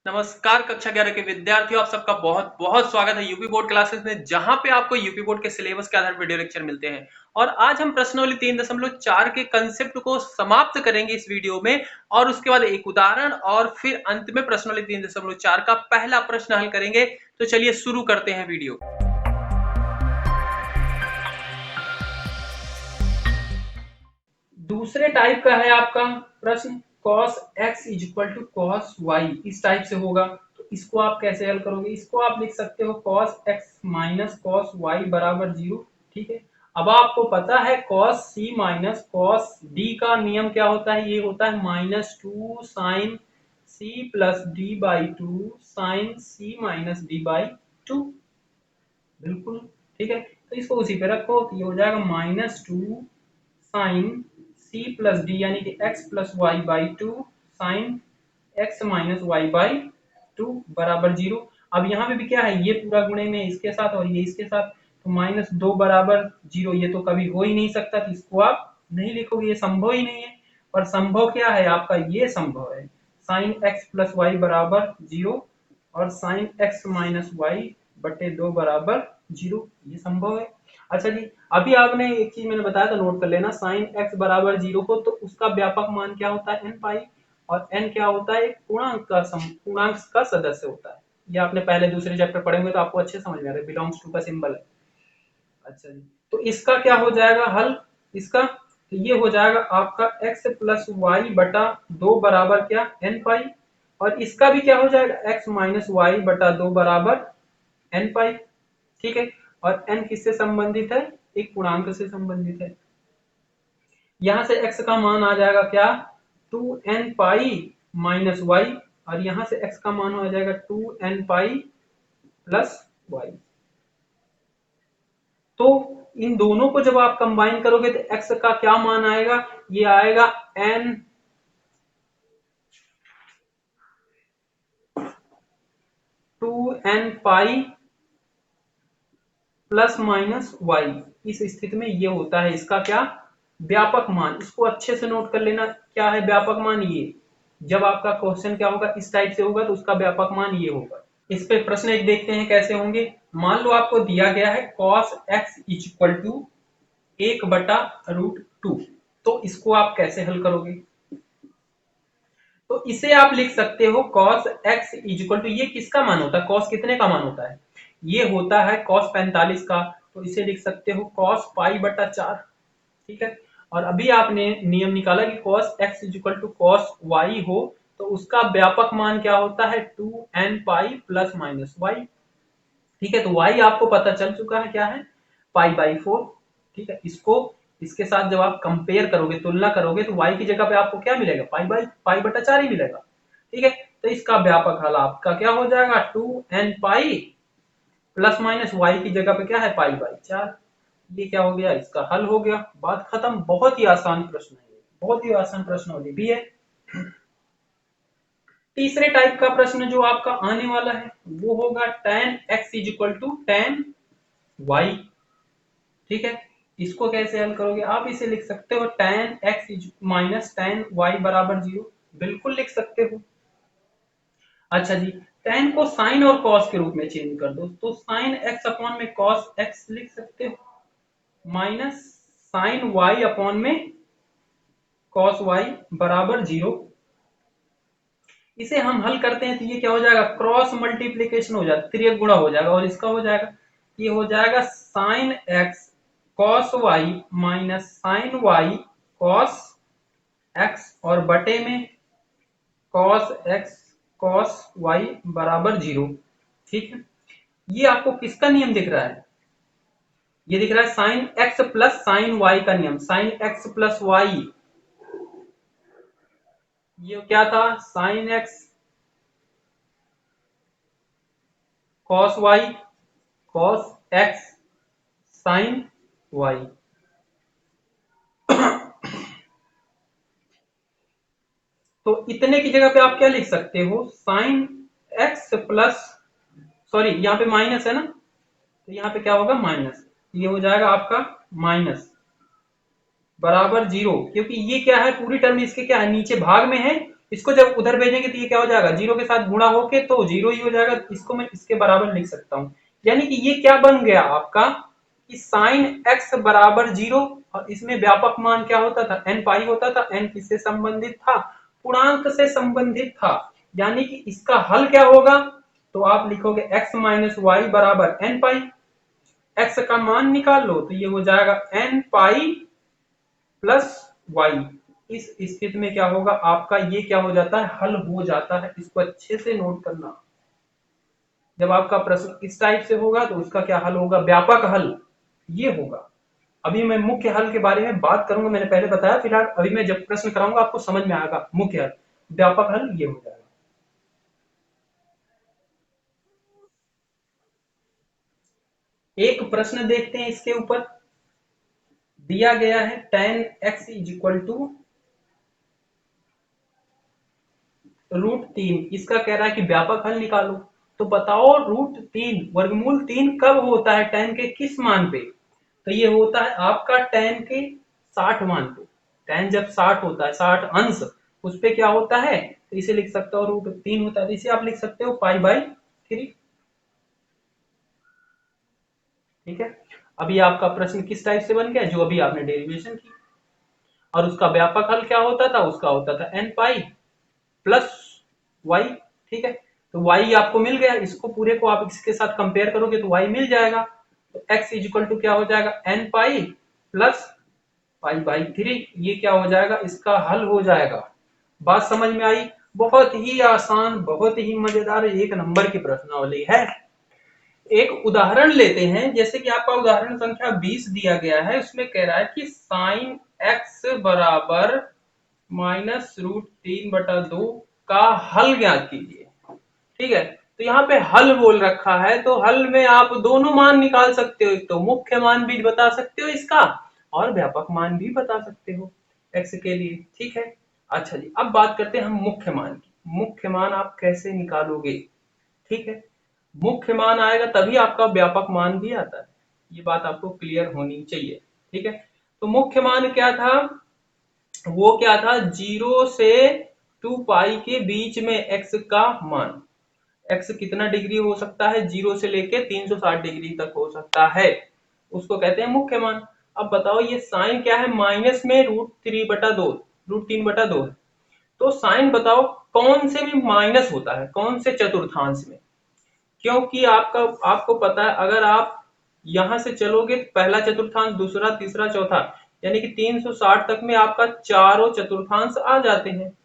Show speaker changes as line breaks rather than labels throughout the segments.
नमस्कार कक्षा 11 के विद्यार्थियों, आप सबका बहुत बहुत स्वागत है यूपी बोर्ड क्लासेस में, जहां पे आपको यूपी बोर्ड के सिलेबस के आधार वीडियो लेक्चर मिलते हैं। और आज हम प्रश्नावली 3.4 के कंसेप्ट को समाप्त करेंगे इस वीडियो में, और उसके बाद एक उदाहरण और फिर अंत में प्रश्नावली 3.4 का पहला प्रश्न हल करेंगे। तो चलिए शुरू करते हैं वीडियो। दूसरे टाइप का है आपका प्रश्न cos x is equal to cos y, इस टाइप से होगा। तो इसको आप कैसे हल करोगे? इसको आप लिख सकते हो cos x minus cos y बराबर 0। ठीक है, अब आपको पता है cos c minus cos d का नियम क्या होता है? ये होता है -2 sin c plus d by 2 sin c minus d by 2। बिल्कुल ठीक है, तो इसको उसी पे रखो, तो ये हो जाएगा -2 sin c प्लस डी यानी कि x plus y by 2 sine x minus y by 2 बराबर 0। अब यहाँ पे भी क्या है, ये पूरा गुणे में इसके साथ और ये इसके साथ, तो -2 बराबर 0 ये तो कभी हो ही नहीं सकता, तो इसको आप नहीं लिखोगे, ये संभव ही नहीं है। और संभव क्या है आपका? ये संभव है साइन x प्लस वाई बराबर 0 और साइन x माइनस वाई बटे 2 बराबर 0, ये संभव है। अच्छा जी, अभी आपने एक चीज मैंने बताया था, नोट कर लेना, साइन x बराबर 0 हो तो उसका व्यापक मान क्या होता है? n पाई। और n क्या होता है? एक पूर्णांक का सदस्य होता है। ये आपने पहले दूसरे चैप्टर पढ़े होंगे तो आपको अच्छे समझ में आ रहा है, बिलोंग्स टू का सिंबल है। अच्छा जी, तो इसका क्या हो जाएगा हल? इसका तो ये हो जाएगा आपका x प्लस वाई बटा 2 बराबर क्या? n पाई। और इसका भी क्या हो जाएगा? x माइनस वाई बटा 2 बराबर n पाई। ठीक है, और n किससे संबंधित है? एक पूर्णांक से संबंधित है। यहां से x का मान आ जाएगा क्या? 2n पाई माइनस वाई, और यहां से x का मान हो जाएगा 2n पाई प्लस वाई। तो इन दोनों को जब आप कंबाइन करोगे तो x का क्या मान आएगा? ये आएगा n 2n pi plus minus y. इस स्थिति में ये होता है इसका क्या? व्यापक मान। इसको अच्छे से नोट कर लेना, क्या है व्यापक मान? ये जब आपका क्वेश्चन क्या होगा, इस टाइप से होगा तो उसका व्यापक मान ये होगा। इस पे प्रश्न एक देखते हैं कैसे होंगे। मान लो आपको दिया गया है cos x is equal to 1/√2, तो इसको आप कैसे हल करोगे? तो इसे आप लिख सकते हो cos x is equal to, ये किसका मान होता है? cos कितने का मान होता है? ये होता है cos 45 का, तो इसे लिख सकते हो cos पाई बटा 4। ठीक है, और अभी आपने नियम निकाला कि cos x is equal to cos y हो तो उसका व्यापक मान क्या होता है? 2n pi plus minus y। ठीक है, तो y आपको पता चल चुका है क्या है? Pi by 4। ठीक है, इसको इसके साथ जब आप कंपेयर करोगे, तुलना करोगे, तो y की जगह पे आपको क्या मिलेगा? पाई बटा 4 ही मिलेगा। ठीक है, तो इसका व्यापक हल आपका क्या हो जाएगा? 2n pi plus minus y की जगह पे क्या है? Pi by 4। ये क्या हो गया? इसका हल हो गया, बात खत्म। बहुत ही आसान प्रश्न है, बहुत ही आसान प्रश्न भी है। तीसरे टाइप का प्रश्न जो आपका आने वाला है वो होगा tan x is equal to tan y। ठीक है, इसको कैसे हल करोगे? आप इसे लिख सकते हो tan x is minus tan y बराबर 0, बिल्कुल लिख सकते हो। अच्छा जी, tan को sin और cos के रूप में चेंज कर दो, तो sin x अपॉन में cos x लिख सकते हो, माइनस sin y अपॉन में cos y बराबर 0। इसे हम हल करते हैं तो ये क्या हो जाएगा? क्रॉस मल्टीप्लीकेशन हो जाएगा, त्रियक गुणा हो जाएगा, और इसका हो जाएगा, ये हो जाएगा sine x cos y minus sine y cos x, और बटे में कॉस एक्स कॉस वाई बराबर 0। ठीक है, ये आपको किसका नियम दिख रहा है? ये दिख रहा है sine x plus sine y का नियम। साइन एक्स प्लस वाई, ये क्या था? Sine x cos y cos x sine y. तो इतने की जगह पे आप क्या लिख सकते हो? साइन एक्स प्लस, सॉरी यहाँ पे माइनस है ना, तो यहाँ पे क्या होगा? माइनस। ये हो जाएगा आपका माइनस बराबर 0, क्योंकि ये क्या है? पूरी टर्म इसके क्या है? नीचे भाग में है, इसको जब उधर भेजेंगे तो ये क्या हो जाएगा, जीरो के साथ गुणा होके तो जीरो ही हो जाएगा, इसको मैं इसके बराबर लिख सकता हूँ। यानी कि ये क्या बन गया आपका कि साइन एक्स बराबर जीरो, और इसमें व्यापक मान क्या होता था, एन पाई होता था। एन किससे संबंधित था, पूर्णांक से संबंधित था। यानी कि इसका हल क्या होगा, तो आप लिखोगे x माइनस वाई बराबर एन पाई। x का मान निकाल लो तो ये हो जाएगा एन पाई प्लस वाई। इस स्थिति में क्या होगा आपका, ये क्या हो जाता है, हल हो जाता है। इसको अच्छे से नोट करना, जब आपका प्रश्न इस टाइप से होगा तो उसका क्या हल होगा, व्यापक हल ये होगा। अभी मैं मुख्य हल के बारे में बात करूंगा, मैंने पहले बताया, फिलहाल अभी मैं जब प्रश्न कराऊंगा आपको समझ में आएगा मुख्य हल, व्यापक हल ये हो जाएगा। एक प्रश्न देखते हैं इसके ऊपर, दिया गया है tan x is equal to √3, इसका कह रहा है कि व्यापक हल निकालो। तो बताओ √3 वर्गमूल 3 कब होता है tan के किस मान पे, तो ये होता है आपका tan के 60 मान पे। tan जब 60 होता है, 60 अंश, उस पे क्या होता है, तो इसे लिख सकते हो √3 होता है, तो इसे आप लिख सकते हो π/3। ठीक है, अभी आपका प्रश्न किस टाइप से बन गया, जो अभी आपने डेरिवेशन की, और उसका व्यापक हल क्या होता था, उसका होता था n पाई प्लस वाई। ठीक है, तो y आपको मिल गया, इसको पूरे को आप इसके साथ कंपेयर करोगे तो y मिल जाएगा। तो x इज इक्वल टू क्या हो जाएगा, n पाई प्लस π/3, ये क्या हो जाएगा, इसका हल हो जाएगा। बात समझ में आई, बहुत ही आसान, बहुत ही मजेदार, एक नंबर की प्रश्नावली है। एक उदाहरण लेते हैं, जैसे कि आपका उदाहरण संख्या 20 दिया गया है, उसमें कह रहा है कि साइन x बराबर -√3/2 का हल ज्ञात कीजिए। ठीक है, तो यहाँ पे हल बोल रखा है, तो हल में आप दोनों मान निकाल सकते हो, एक तो मुख्य मान भी बता सकते हो इसका, और व्यापक मान भी बता सकते हो x के लिए। ठीक है, अच्छा जी, अब बात करते हैं हम मुख्य मान की। मुख्य मान आप कैसे निकालोगे, ठीक है, मुख्य मान आएगा तभी आपका व्यापक मान भी आता है, ये बात आपको क्लियर होनी चाहिए। ठीक है, तो मुख्य मान क्या था, वो क्या था, 0 से 2 पाई के बीच में x का मान। x कितना डिग्री हो सकता है, 0 से लेके 360 डिग्री तक हो सकता है, उसको कहते हैं मुख्य मान। अब बताओ ये साइन क्या है, माइनस में √3/2, √3/2 है, तो साइन बताओ कौन से में माइनस होता है, कौन से चतुर्थांश में, क्योंकि आपको पता है अगर आप यहां से चलोगे पहला चतुर्थांश, दूसरा, तीसरा, चौथा, यानी कि 360 तक में आपका चारों चतुर्थांश आ जाते हैं।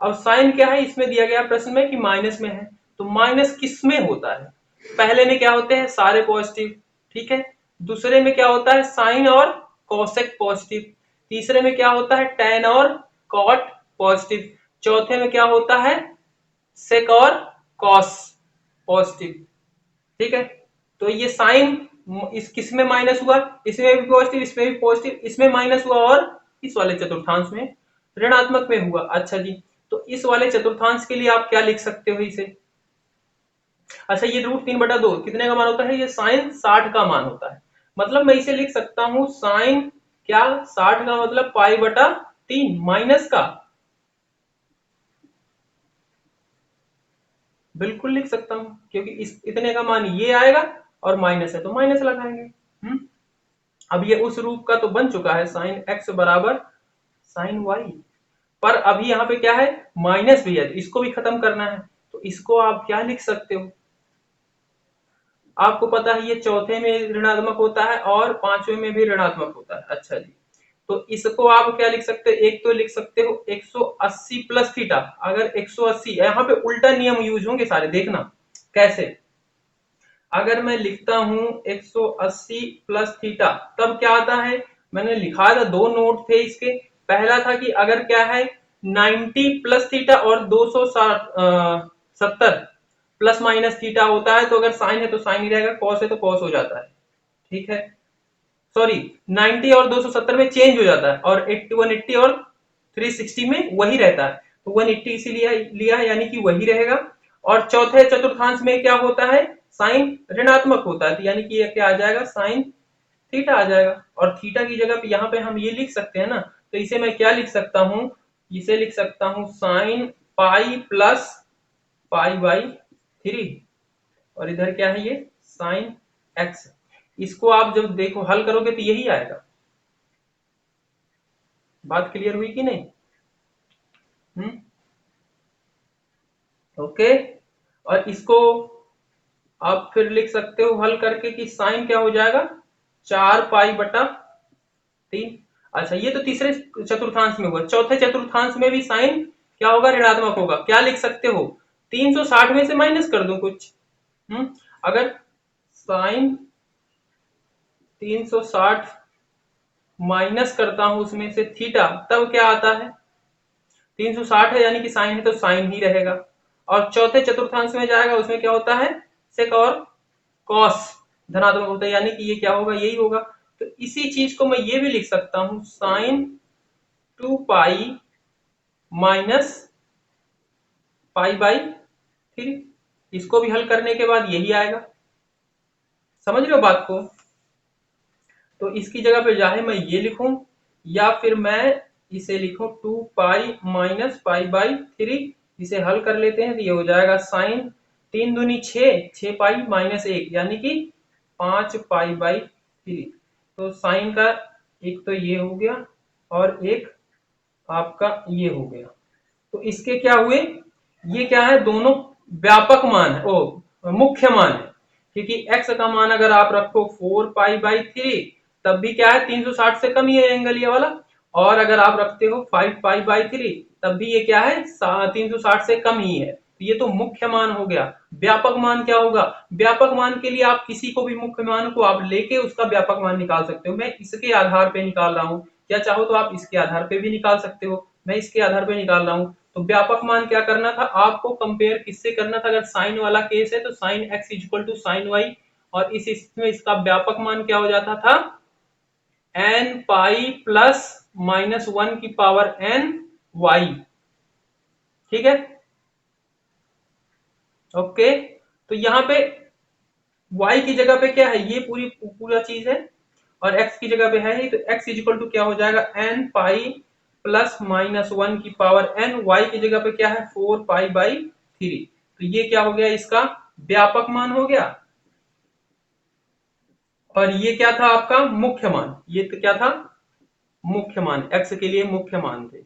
अब साइन क्या है, इसमें दिया गया प्रश्न में कि माइनस में है, तो माइनस किस में होता है, पहले में क्या होते हैं, सारे पॉजिटिव। ठीक है, दूसरे में क्या होता है, साइन और कोसेक पॉजिटिव। तीसरे में क्या होता है, टेन और कॉट पॉजिटिव। चौथे में क्या होता है, सेक और कॉस पॉजिटिव। ठीक है, तो ये साइन इस किस में माइनस हुआ, इसमें भी पॉजिटिव, इसमें भी पॉजिटिव, इसमें माइनस हुआ, और इस वाले चतुर्थांश में ऋणात्मक में हुआ। अच्छा जी, तो इस वाले चतुर्थांश के लिए आप क्या लिख सकते हो इसे, अच्छा ये √3/2 कितने का मान होता है, ये साइन 60 का मान होता है, मतलब मैं इसे लिख सकता हूं साइन क्या, 60 का मतलब π/3 माइनस का, बिल्कुल लिख सकता हूं, क्योंकि इस इतने का मान ये आएगा और माइनस है तो माइनस लगाएंगे। अब ये उस रूप का तो बन चुका है, साइन एक्स बराबर साइन वाई, पर अभी यहाँ पे क्या है, माइनस भी है, तो इसको भी खत्म करना है, तो इसको आप क्या लिख सकते हो, आपको पता है ये चौथे में ऋणात्मक होता है और पांचवें में भी ऋणात्मक होता है। अच्छा जी, तो इसको आप क्या लिख सकते हो, एक तो लिख सकते हो 180 प्लस थीटा। अगर 180, यहाँ पे उल्टा नियम यूज होंगे सारे, देखना कैसे, अगर मैं लिखता हूं 180 प्लस थीटा, तब क्या आता है, मैंने लिखा था, दो नोट थे इसके, पहला था कि अगर क्या है 90 प्लस थीटा और 270 प्लस माइनस थीटा होता है, तो अगर साइन है तो साइन ही रहेगा, कॉस है तो कॉस हो जाता है। ठीक है, सॉरी 90 और 270 में चेंज हो जाता है, और 80 180 और 360 में वही रहता है, तो 180 इसीलिए लिया है, यानी कि वही रहेगा। और चौथे चतुर्थांश में क्या होता है, साइन ऋणात्मक होता है, तो यानी कि ये क्या आ जाएगा, साइन थीटा आ जाएगा। और थीटा की जगह पे यहाँ पे हम ये लिख सकते हैं ना, तो इसे मैं क्या लिख सकता हूँ, इसे लिख सकता हूं sine pi plus pi by 3, और इधर क्या है ये साइन एक्स। इसको आप जब देखो हल करोगे तो यही आएगा। बात क्लियर हुई कि नहीं? ओके। और इसको आप फिर लिख सकते हो हल करके कि साइन क्या हो जाएगा 4 पाई/3। अच्छा, ये तो तीसरे चतुर्थांश में हुआ। चौथे चतुर्थांश में भी साइन क्या होगा ऋणात्मक होगा। क्या लिख सकते हो 360 में से माइनस कर दो कुछ। अगर साइन 360 माइनस करता हूं उसमें से थीटा, तब क्या आता है 360 है यानी कि साइन है तो साइन ही रहेगा। और चौथे चतुर्थांश में जाएगा उसमें क्या होता है सेक और कॉस धनात्मक होता है, यानी कि ये क्या होगा यही होगा। तो इसी चीज को मैं ये भी लिख सकता हूं साइन 2 पाई माइनस पाई/3। इसको भी हल करने के बाद यही आएगा। समझ रहे हो बात को? तो इसकी जगह पे चाहे मैं ये लिखूं या फिर मैं इसे लिखूं 2 पाई माइनस पाई/3। इसे हल कर लेते हैं तो ये हो जाएगा साइन 3 दूनी 6, 6 पाई-1 यानी कि 5 पाई/3। तो साइन का एक तो ये हो गया और एक आपका ये हो गया। तो इसके क्या हुए, ये क्या है दोनों व्यापक मान है, ओ मुख्य मान है। क्योंकि x का मान अगर आप रखो 4 पाई/3 तब भी क्या है 360 से कम ही है एंगल ये वाला। और अगर आप रखते हो 5 पाई/3 तब भी ये क्या है 360 से कम ही है। तो ये तो मुख्य मान हो गया। व्यापक मान क्या होगा, व्यापक मान के लिए आप किसी को भी मुख्य मान को आप लेके उसका व्यापक मान निकाल सकते हो। मैं इसके आधार पे निकाल रहा हूँ, या चाहो तो आप इसके आधार पे भी निकाल सकते हो, मैं इसके आधार पे निकाल रहा हूँ। तो व्यापक मान क्या करना था आपको, कंपेयर किससे करना था। अगर साइन वाला केस है तो sine x equal to sine y, और इस इसमें इसका व्यापक मान क्या हो जाता था एन पाई प्लस -1 की पावर एन वाई। ठीक है, ओके। तो यहाँ पे y की जगह पे क्या है ये पूरा चीज है, और x की जगह पे है ही, तो x इक्वल टू क्या हो जाएगा n पाई प्लस -1 की पावर n, y की जगह पे क्या है 4 पाई/3। तो ये क्या हो गया इसका व्यापक मान हो गया, और ये क्या था आपका मुख्य मान। ये तो क्या था मुख्य मान, x के लिए मुख्य मान थे।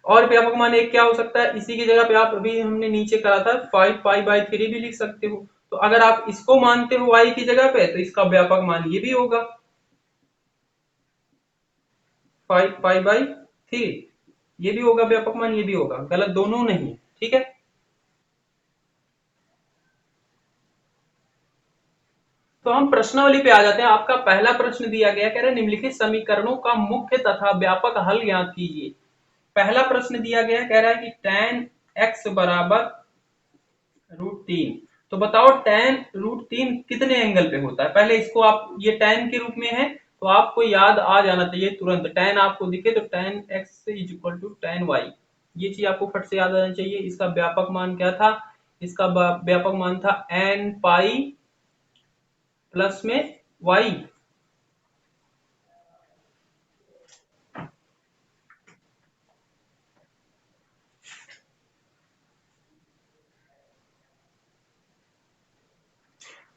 और व्यापक मान एक क्या हो सकता है, इसी की जगह पे आप अभी हमने नीचे करा था 5 पाई/3 भी लिख सकते हो। तो अगर आप इसको मानते हो y की जगह पे तो इसका व्यापक मान ये भी होगा 5 पाई/3। ये भी होगा व्यापक मान, ये भी होगा, गलत दोनों नहीं। ठीक है, तो हम प्रश्नावली पे आ जाते हैं। आपका पहला प्रश्न दिया गया, कह रहे निम्नलिखित समीकरणों का मुख्य तथा व्यापक हल ज्ञात कीजिए। पहला प्रश्न दिया गया कह रहा है कि tan x बराबर √3। तो बताओ tan √3 कितने एंगल पे होता है। पहले इसको आप, ये tan के रूप में है तो आपको याद आ जाना चाहिए तुरंत। tan आपको दिखे तो tan x equal to tan y, ये चीज आपको फट से याद आना चाहिए। इसका व्यापक मान क्या था, इसका व्यापक मान था n पाई प्लस में y।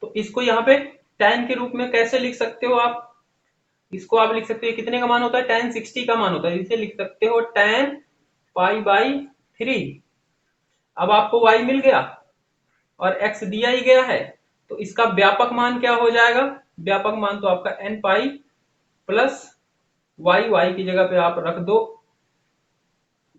तो इसको यहाँ पे tan के रूप में कैसे लिख सकते हो आप, इसको आप लिख सकते हो कितने का मान होता है tan 60 का मान होता है। इसे लिख सकते हो tan पाई/3। अब आपको y मिल गया और x दिया ही गया है, तो इसका व्यापक मान क्या हो जाएगा, व्यापक मान तो आपका n पाई प्लस y की जगह पे आप रख दो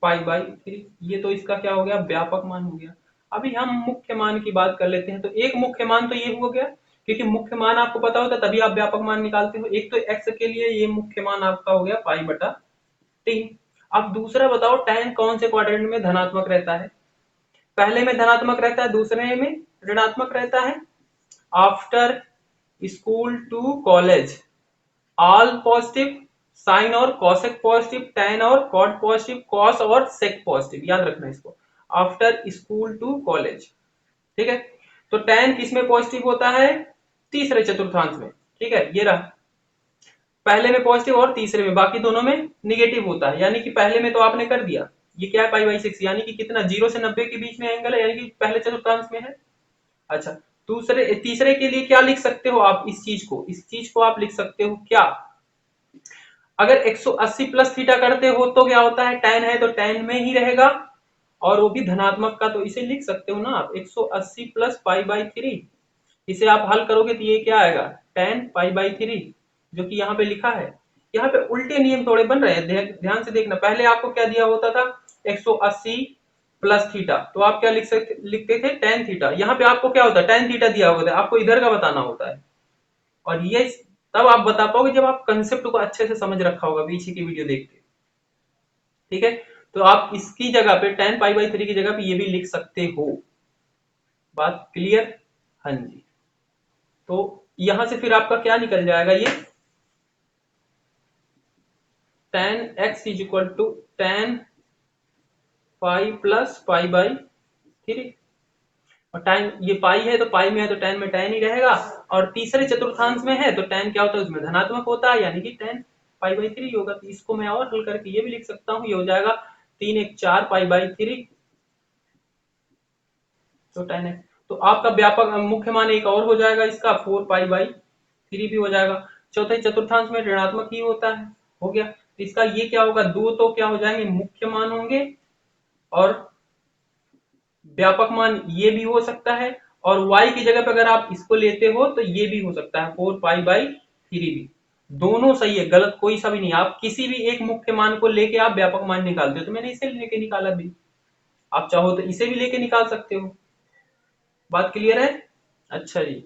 पाई/3। ये तो इसका क्या हो गया व्यापक मान हो गया। अभी हम मुख्य मान की बात कर लेते हैं। तो एक मुख्य मान तो ये हो गया, क्योंकि मुख्य मान आपको पता होता तभी आप व्यापक मान निकालते हो। एक तो x के लिए ये मुख्य मान आपका हो गया पाई/3। अब दूसरा बताओ tan कौन से क्वाड्रेंट में धनात्मक रहता है। पहले में धनात्मक रहता है, दूसरे में ऋणात्मक रहता है। After school to college all positive, sine और कॉसेक पॉजिटिव, tan और कॉट पॉजिटिव, कॉस और सेक पॉजिटिव, याद रखना इसको। आफ्टर स्कूल टू कॉलेज, ठीक है। तो tan किस में पॉजिटिव होता है, तीसरे चतुर्थांश में। ठीक है, ये रहा। पहले में पॉजिटिव और तीसरे में, बाकी दोनों में निगेटिव होता है। यानी कि पहले में तो आपने कर दिया, ये क्या है पाई/6, यानी कि कितना 0 से 90 के बीच में एंगल है, यानी कि पहले चतुर्थांश में है। अच्छा, दूसरे तीसरे के लिए क्या लिख सकते हो आप, इस चीज को आप लिख सकते हो क्या, अगर 180 प्लस थीटा करते हो तो क्या होता है, tan है तो tan में ही रहेगा, और वो भी धनात्मक का, तो इसे लिख सकते हो ना आप 180 प्लस पाई/3। इसे आप हल करोगे तो ये क्या आएगा, tan पाई/3, जो कि यहाँ पे लिखा है। यहाँ पे उल्टे नियम थोड़े बन रहे हैं, ध्यान से देखना। पहले आपको क्या दिया होता था, 180 प्लस थीटा, तो आप क्या लिखते थे, tan थीटा। यहाँ पे आपको क्या होता है, tan थीटा दिया होता है, आपको इधर का बताना होता है। और ये तब आप बता पाओगे जब आप कंसेप्ट को अच्छे से समझ रखा होगा पीछे की वीडियो देख के। ठीक है, तो आप इसकी जगह पे tan पाई/3 की जगह पे ये भी लिख सकते हो। बात क्लियर? हाँ जी। तो यहां से फिर आपका क्या निकल जाएगा, ये tan x is equal to tan pi plus pi. और tan ये पाई है तो पाई में है तो tan में tan ही रहेगा, और तीसरे चतुर्थांश में है तो tan क्या होता है, उसमें धनात्मक होता है, यानी कि tan पाई/3 होगा। तो इसको मैं और हल करके ये भी लिख सकता हूँ, ये हो जाएगा 3 1 4 पाई/3, तो tan x। तो आपका व्यापक मुख्य मान एक और हो जाएगा, इसका 4 पाई/3 भी हो जाएगा। चौथे चतुर्थांश में ऋणात्मक ही होता है, हो गया। तो इसका ये क्या होगा, दो तो क्या हो जाएंगे, मुख्य मान होंगे, और व्यापक मान ये भी हो सकता है, और y की जगह पे अगर आप इसको लेते हो तो ये भी हो सकता है 4 पाई/3 भी। दोनों सही है, गलत कोई सा भी नहीं। आप किसी भी एक मुख्य मान को लेके आप व्यापक मान निकालते हो, तो मैंने इसे लेके निकाला भी, आप चाहो तो इसे भी लेके निकाल सकते हो। बात क्लियर है? अच्छा जी।